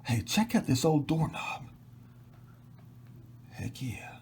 Hey, check out this old doorknob. Heck yeah.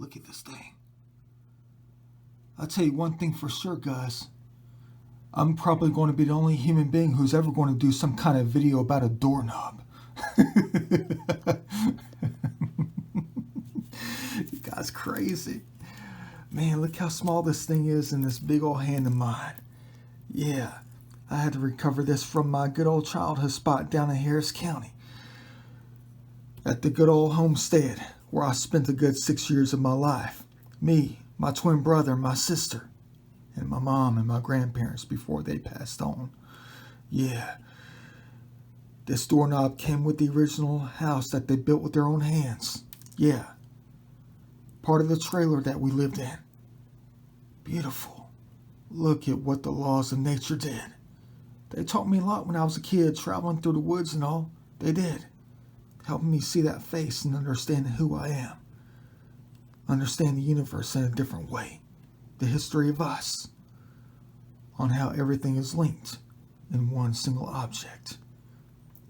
Look at this thing. I'll tell you one thing for sure, guys. I'm probably going to be the only human being who's ever going to do some kind of video about a doorknob. You guys crazy. Man, look how small this thing is in this big old hand of mine. Yeah, I had to recover this from my good old childhood spot down in Harris County. At the good old homestead, where I spent a good 6 years of my life. Me, my twin brother, my sister, and my mom and my grandparents before they passed on. Yeah. This doorknob came with the original house that they built with their own hands. Yeah. Part of the trailer that we lived in. Beautiful. Look at what the laws of nature did. They taught me a lot when I was a kid, traveling through the woods and all. They did. Helping me see that face and understand who I am. Understand the universe in a different way. The history of us. On how everything is linked in one single object.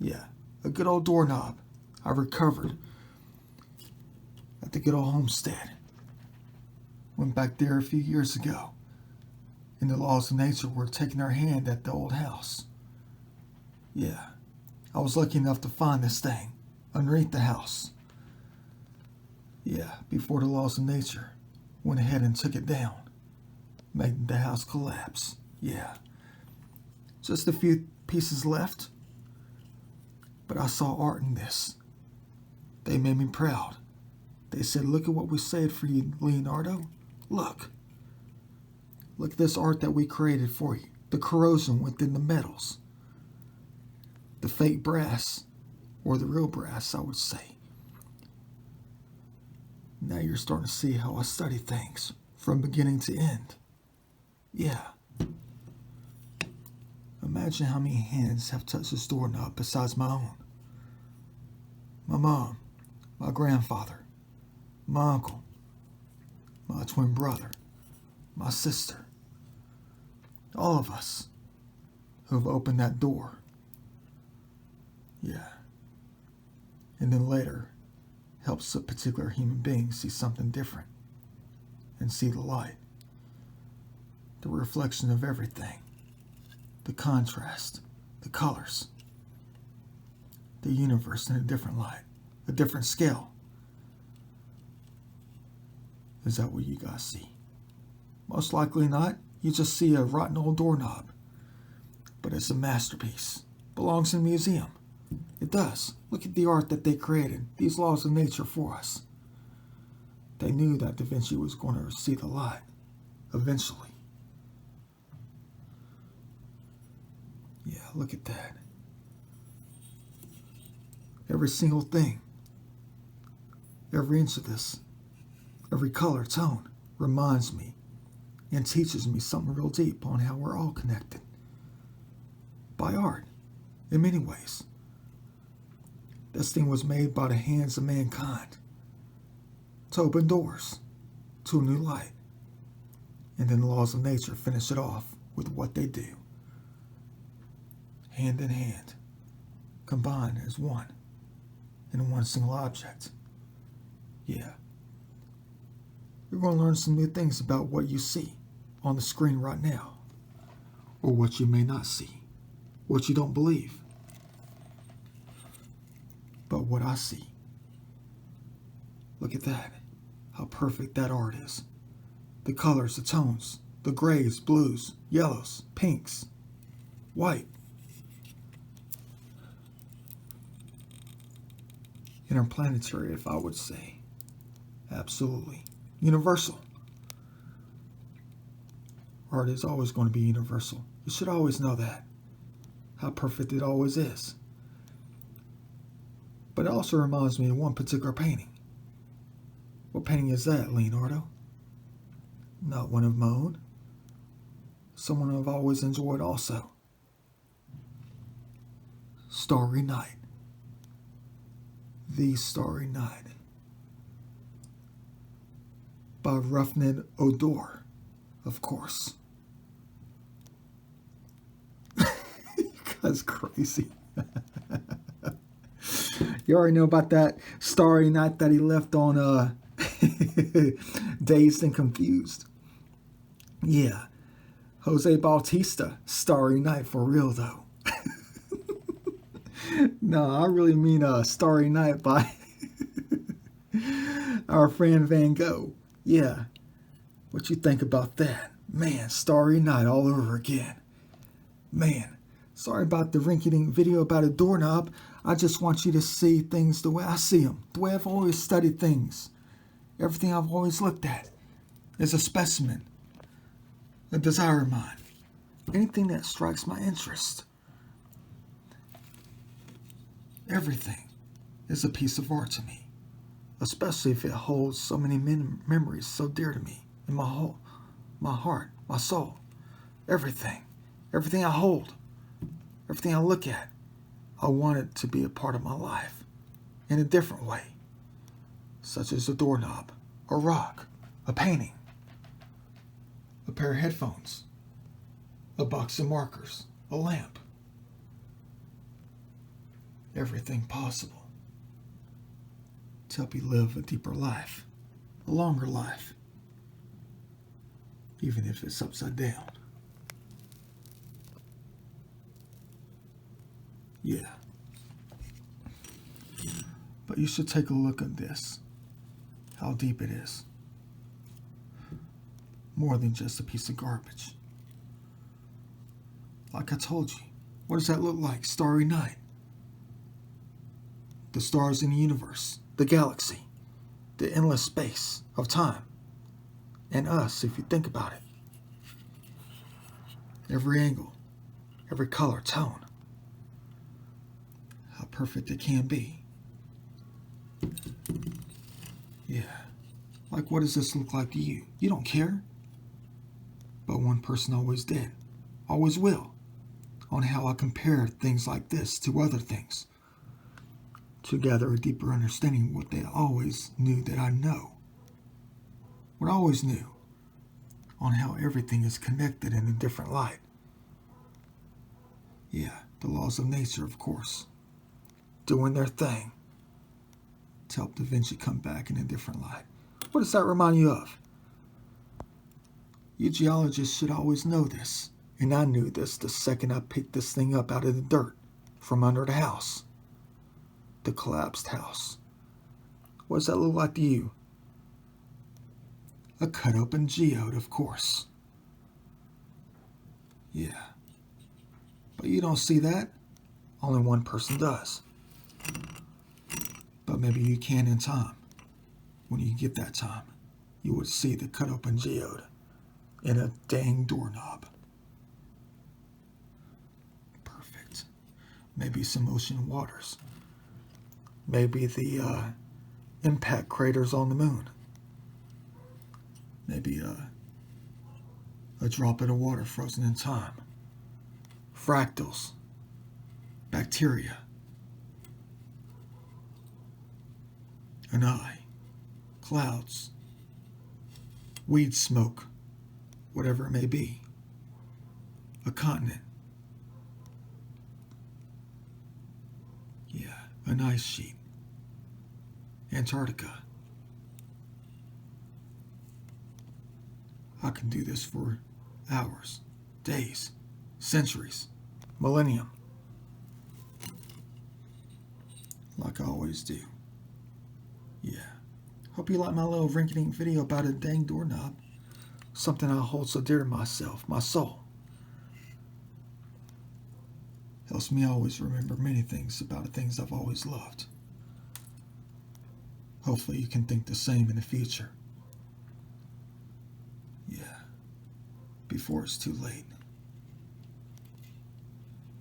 Yeah, a good old doorknob I recovered at the good old homestead. Went back there a few years ago. And the laws of nature were taking their hand at the old house. Yeah, I was lucky enough to find this thing underneath the house. Yeah, before the laws of nature went ahead and took it down, making the house collapse. Yeah, just a few pieces left, but I saw art in this. They made me proud. They said, look at what we saved for you, Leonardo. Look at this art that we created for you. The corrosion within the metals. The fake brass, or the real brass, I would say. Now you're starting to see how I study things from beginning to end. Yeah. Imagine how many hands have touched this doorknob besides my own. My mom, my grandfather, my uncle, my twin brother, my sister. All of us who have opened that door. Yeah. And then later, helps a particular human being see something different and see the light, the reflection of everything, the contrast, the colors, the universe in a different light, a different scale. Is that what you guys see? Most likely not. You just see a rotten old doorknob. But it's a masterpiece. Belongs in a museum. It does. Look at the art that they created. These laws of nature for us. They knew that Da Vinci was going to see the light. Eventually. Yeah, look at that. Every single thing. Every inch of this. Every color, tone. Reminds me. And teaches me something real deep on how we're all connected. By art. In many ways. This thing was made by the hands of mankind. To open doors. To a new light. And then the laws of nature finish it off with what they do. Hand in hand, combined as one, in one single object. Yeah. You're going to learn some new things about what you see on the screen right now, or what you may not see, what you don't believe. But what I see, look at that, how perfect that art is. The colors, the tones, the grays, blues, yellows, pinks, white. Interplanetary, if I would say. Absolutely. Universal. Art is always going to be universal. You should always know that. How perfect it always is. But it also reminds me of one particular painting. What painting is that, Leonardo? Not one of my own. Someone I've always enjoyed also. Starry Night. The Starry Night. By Ruffned Odor, of course. You guys crazy. You already know about that Starry Night that he left on Dazed and Confused. Yeah. Jose Bautista, Starry Night for real though. No, I really mean Starry Night by our friend Van Gogh. Yeah. What you think about that? Man, Starry Night all over again. Man, sorry about the rinky-dink video about a doorknob. I just want you to see things the way I see them, the way I've always studied things. Everything I've always looked at is a specimen, a desire of mine. Anything that strikes my interest. Everything is a piece of art to me, especially if it holds so many memories so dear to me in my heart, my soul. Everything I hold, everything I look at, I want it to be a part of my life in a different way, such as a doorknob, a rock, a painting, a pair of headphones, a box of markers, a lamp. Everything possible to help you live a deeper life, a longer life, even if it's upside down. Yeah. But you should take a look at this, how deep it is. More than just a piece of garbage. Like I told you, what does that look like? Starry night. The stars in the universe, the galaxy, the endless space of time, and us, if you think about it. Every angle, every color, tone. How perfect it can be. Yeah. Like, what does this look like to you? You don't care. But one person always did, always will, on how I compare things like this to other things, to gather a deeper understanding of what they always knew that I know. What I always knew, on how everything is connected in a different light. Yeah, the laws of nature, of course, doing their thing to help Da Vinci come back in a different light. What does that remind you of? You geologists should always know this, and I knew this the second I picked this thing up out of the dirt from under the house, the collapsed house. What does that look like to you? A cut open geode, of course. Yeah. But you don't see that. Only one person does. But maybe you can in time. When you get that time, you would see the cut open geode in a dang doorknob. Perfect. Maybe some ocean waters. Maybe the impact craters on the moon. Maybe a drop of water frozen in time. Fractals. Bacteria. An eye. Clouds. Weed smoke. Whatever it may be. A continent. Yeah, an ice sheet. Antarctica. I can do this for hours, days, centuries, millennium. Like I always do. Yeah. Hope you like my little rinky-dink video about a dang doorknob. Something I hold so dear to myself, my soul. Helps me always remember many things about the things I've always loved. Hopefully you can think the same in the future. Yeah. Before it's too late.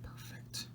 Perfect.